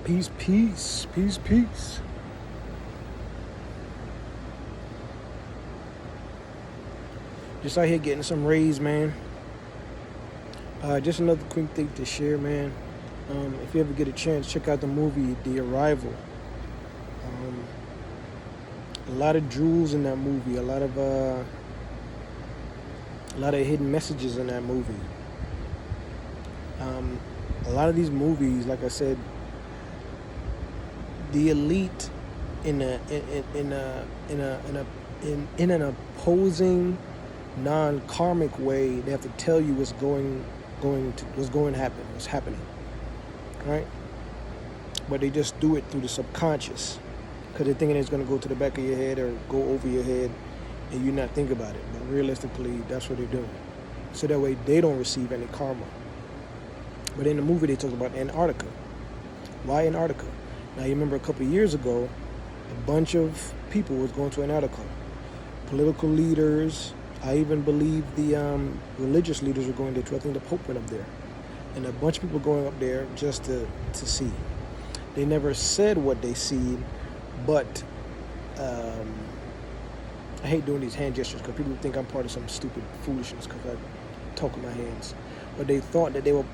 Peace, peace, peace, peace. Just out here getting some rays, man. Just another quick thing to share, man. If you ever get a chance, check out the movie The Arrival. Um, a lot of jewels in that movie. A lot of hidden messages in that movie. Um, a lot of these movies, like I said, the elite in an opposing, non-karmic way, they have to tell you what's happening, right? But they just do it through the subconscious because they're thinking it's going to go to the back of your head or go over your head, and you not think about it. But realistically, that's what they're doing, so that way they don't receive any karma. But in the movie, they talk about Antarctica. Why Antarctica? Now, you remember a couple of years ago, a bunch of people was going to Antarctica. Political leaders, I even believe the religious leaders were going there too. I think the Pope went up there. And a bunch of people going up there just to see. They never said what they see, but I hate doing these hand gestures because people think I'm part of some stupid foolishness because I talk with my hands. But they thought that they were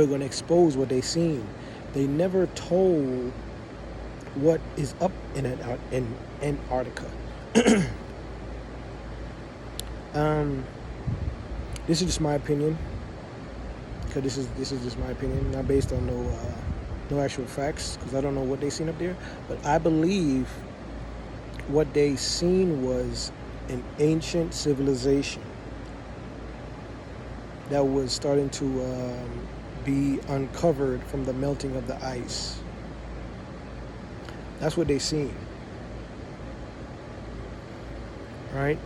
going to expose what they seen. They never told what is up in Antarctica. This is just my opinion, because this is just my opinion, not based on no actual facts, because I don't know what they seen up there. But I believe what they seen was an ancient civilization that was starting to be uncovered from the melting of the ice. That's what they seen, right?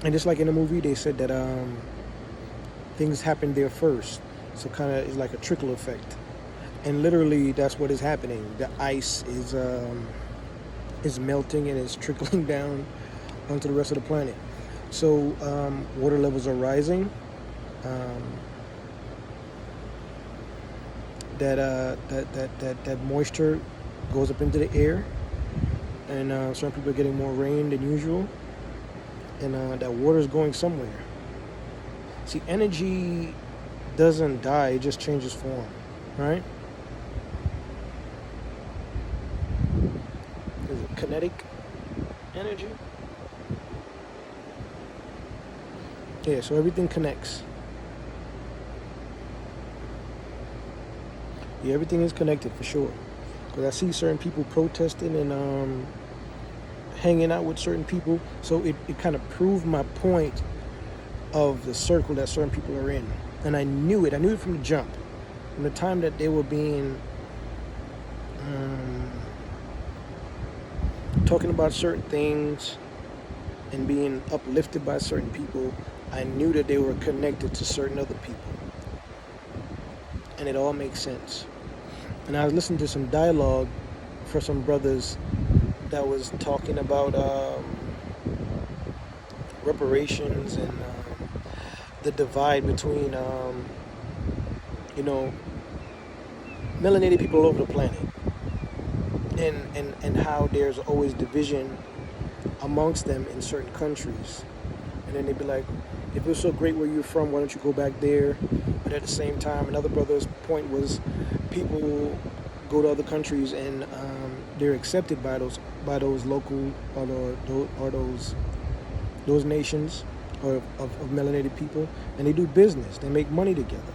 And just like in the movie, they said that things happened there first, so kind of it's like a trickle effect, and literally that's what is happening. The ice is melting and it's trickling down onto the rest of the planet. So water levels are rising. That moisture goes up into the air, and some people are getting more rain than usual, and that water is going somewhere. See, energy doesn't die; it just changes form, right? Is it kinetic energy? Yeah, so everything connects. Yeah, everything is connected for sure. Because I see certain people protesting and hanging out with certain people. So it kind of proved my point of the circle that certain people are in. And I knew it. I knew it from the jump. From the time that they were being talking about certain things and being uplifted by certain people, I knew that they were connected to certain other people. And it all makes sense. And I was listening to some dialogue for some brothers that was talking about reparations and the divide between, melanated people all over the planet, and how there's always division amongst them in certain countries. And then they'd be like, if it was so great where you're from, why don't you go back there? But at the same time, another brother's point was people go to other countries and they're accepted by those local or those nations or of melanated people, and they do business. They make money together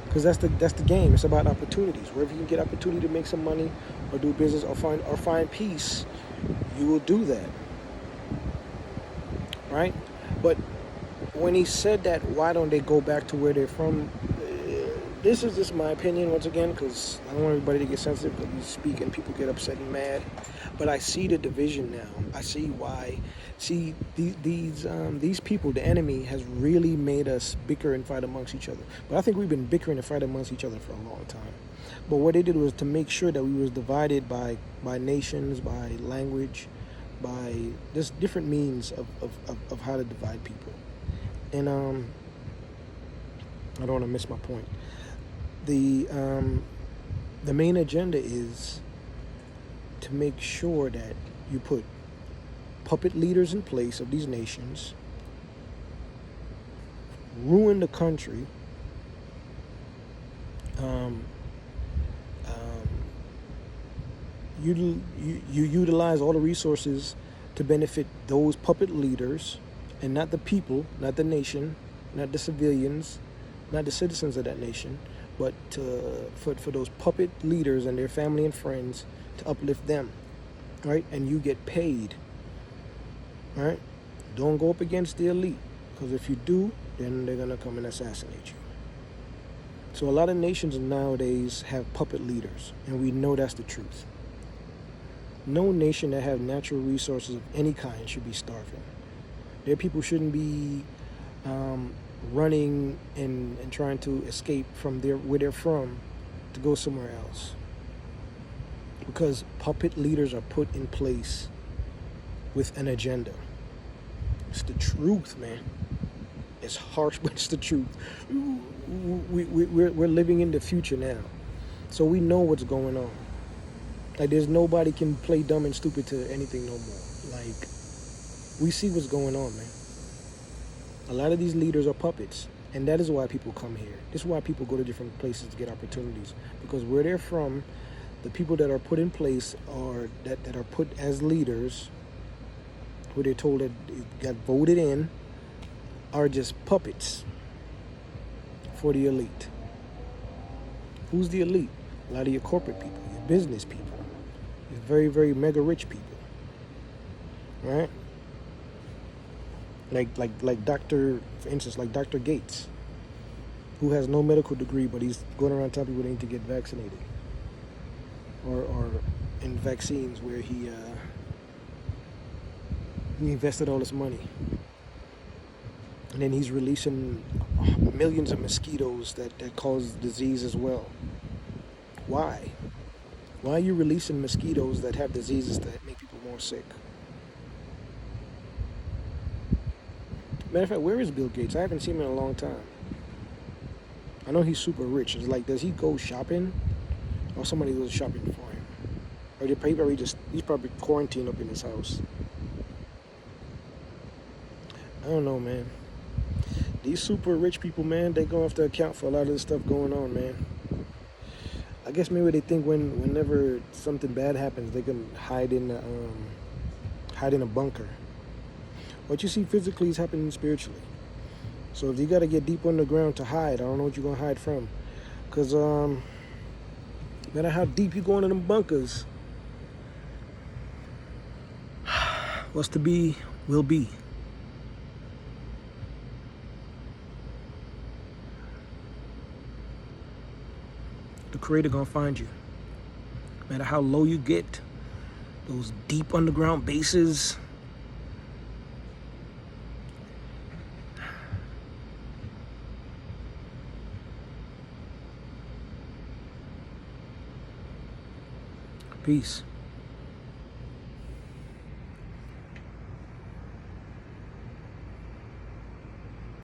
because that's the game. It's about opportunities. Wherever you can get opportunity to make some money or do business or find peace, you will do that, right? But when he said that, why don't they go back to where they're from? This is just my opinion once again, because I don't want everybody to get sensitive because we speak and people get upset and mad. But I see the division now. I see why. See, these people, the enemy, has really made us bicker and fight amongst each other. But I think we've been bickering and fighting amongst each other for a long time. But what they did was to make sure that we was divided by nations, by language, by just different means of how to divide people. And I don't want to miss my point. The main agenda is to make sure that you put puppet leaders in place of these nations, ruin the country, um, um, you utilize all the resources to benefit those puppet leaders and not the people, not the nation, not the civilians, not the citizens of that nation, but for those puppet leaders and their family and friends to uplift them, right? And you get paid, right? Don't go up against the elite, because if you do, then they're gonna come and assassinate you. So a lot of nations nowadays have puppet leaders, and we know that's the truth. No nation that have natural resources of any kind should be starving. Their people shouldn't be running and trying to escape from where they're from to go somewhere else. Because puppet leaders are put in place with an agenda. It's the truth, man. It's harsh, but it's the truth. We're living in the future now. So we know what's going on. Like, there's nobody can play dumb and stupid to anything no more. Like, we see what's going on, man. A lot of these leaders are puppets, and that is why people come here. This is why people go to different places to get opportunities, because where they're from, the people that are put in place or that are put as leaders, who they're told that got voted in, are just puppets for the elite. Who's the elite? A lot of your corporate people, your business people, your very, very mega rich people, right? Like Dr. For instance, like Dr. Gates, who has no medical degree, but he's going around telling people they need to get vaccinated, or in vaccines, where he invested all this money, and then he's releasing millions of mosquitoes that cause disease as well. Why? Why are you releasing mosquitoes that have diseases that make people more sick? Matter of fact, where is Bill Gates? I haven't seen him in a long time. I know he's super rich. It's like, does he go shopping, or somebody goes shopping for him? Or he's probably quarantined up in his house. I don't know, man. These super rich people, man, they gonna have to account for a lot of this stuff going on, man. I guess maybe they think whenever something bad happens, they can hide in a bunker. What you see physically is happening spiritually. So if you got to get deep underground to hide, I don't know what you're gonna hide from, because no matter how deep you go into them bunkers, what's to be will be. The Creator gonna find you. No matter how low you get, those deep underground bases. Peace.